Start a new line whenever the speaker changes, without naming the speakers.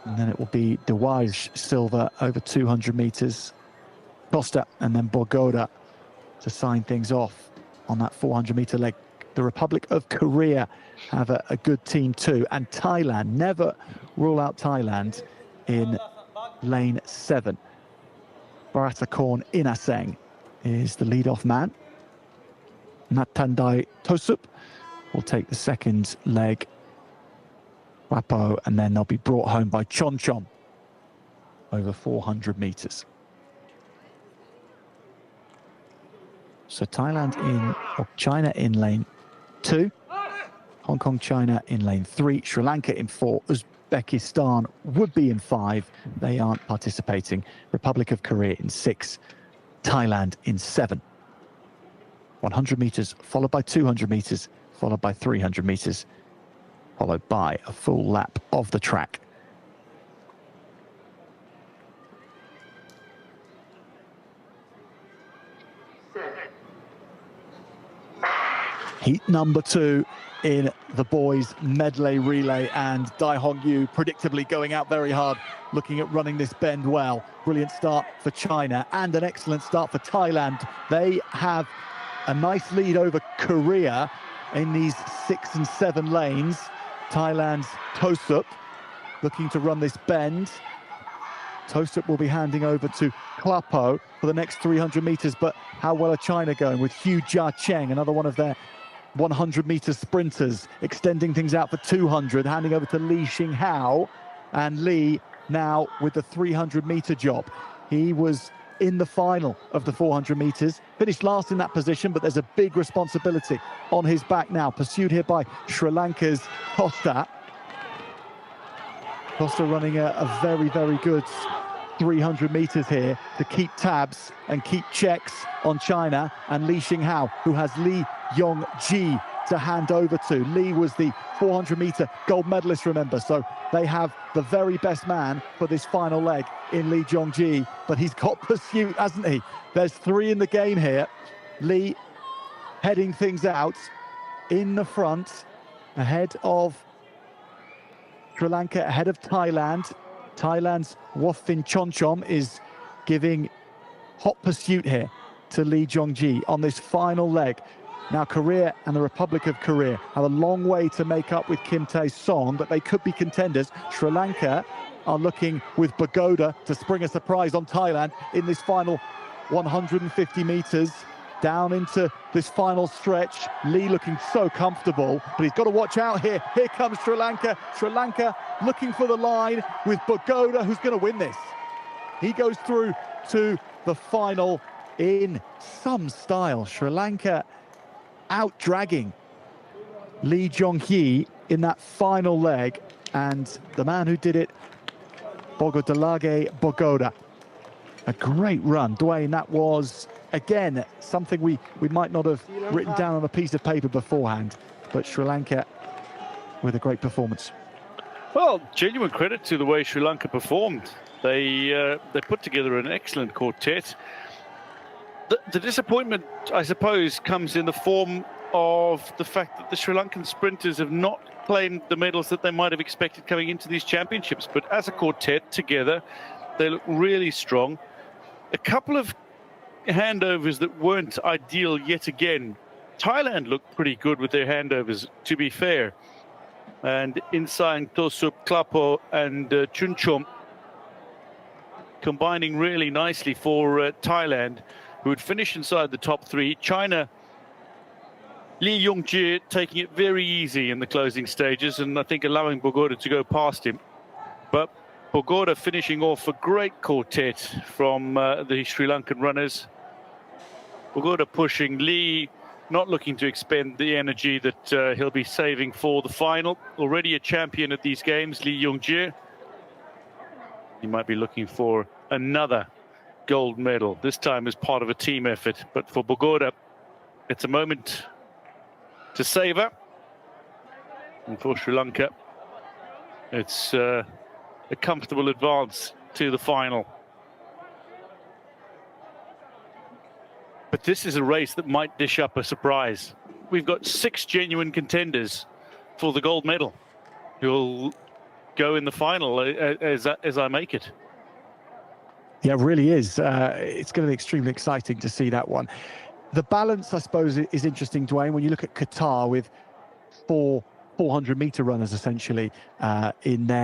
And then it will be Dewaj silver over 200 meters. Costa and then Bogoda to sign things off on that 400-meter leg. The Republic of Korea have a good team too, and Thailand, never rule out Thailand in lane 7. Baratakorn Inaseng is the lead-off man. Natandai Tosup will take the second leg. Wapo, and then they'll be brought home by Chonchom over 400 meters. So Thailand or China in lane 2, Hong Kong, China in lane 3, Sri Lanka in 4, Uzbekistan would be in 5. They aren't participating. Republic of Korea in 6, Thailand in 7. 100 meters, followed by 200 meters, followed by 300 meters, followed by a full lap of the track. Heat number 2 in the boys medley relay, and Dai Hong Yu predictably going out very hard, looking at running this bend well. Brilliant start for China and an excellent start for Thailand. They have a nice lead over Korea in these 6 and 7 lanes. Thailand's Tosup looking to run this bend. Tosup will be handing over to Klapo for the next 300 meters, but how well are China going with Hu Jia Cheng, another one of their 100-meter sprinters, extending things out for 200, handing over to Li Xinghao, and Li now with the 300-meter job. He was in the final of the 400 meters, finished last in that position, but there's a big responsibility on his back now, pursued here by Sri Lanka's Costa. Costa running a very, very good 300 meters here to keep tabs and keep checks on China and Li Xinghao, who has Li Yongji to hand over to. Li was the 400-meter gold medalist, remember, so they have the very best man for this final leg in Li Yongji, but he's got pursuit, hasn't he? There's 3 in the game here. Li heading things out in the front, ahead of Sri Lanka, ahead of Thailand. Thailand's Wafin Chonchom is giving hot pursuit here to Li Yongji on this final leg. Now Korea and the Republic of Korea have a long way to make up with Kim Tae-song, but they could be contenders. Sri Lanka are looking with Bogoda to spring a surprise on Thailand in this final 150 meters. Down into this final stretch. Li looking so comfortable, but he's got to watch out here. Here comes Sri Lanka. Sri Lanka looking for the line with Bogoda, who's going to win this. He goes through to the final in some style. Sri Lanka out-dragging Li Yongji in that final leg, and the man who did it, Bogodalage Bogoda. A great run, Dwayne. That was, again, something we might not have written down on a piece of paper beforehand, but Sri Lanka with a great performance.
Well, genuine credit to the way Sri Lanka performed. They put together an excellent quartet. The disappointment, I suppose, comes in the form of the fact that the Sri Lankan sprinters have not claimed the medals that they might have expected coming into these championships. But as a quartet together, they look really strong. A couple of handovers that weren't ideal yet again. Thailand looked pretty good with their handovers, to be fair. And Insang, Tosup, Klapo and Chunchom combining really nicely for Thailand, who would finish inside the top 3. China, Li Yongji taking it very easy in the closing stages, and I think allowing Bogoda to go past him. But Bogoda finishing off a great quartet from the Sri Lankan runners. Bogoda pushing, Li not looking to expend the energy that he'll be saving for the final. Already a champion at these games, Li Yongji. He might be looking for another gold medal, this time as part of a team effort. But for Bogoda, it's a moment to savor. And for Sri Lanka, it's a comfortable advance to the final. But this is a race that might dish up a surprise. We've got 6 genuine contenders for the gold medal who'll go in the final as I make it.
Yeah, it really is. It's going to be extremely exciting to see that one. The balance, I suppose, is interesting, Dwayne, when you look at Qatar with 4 400-meter runners essentially in there.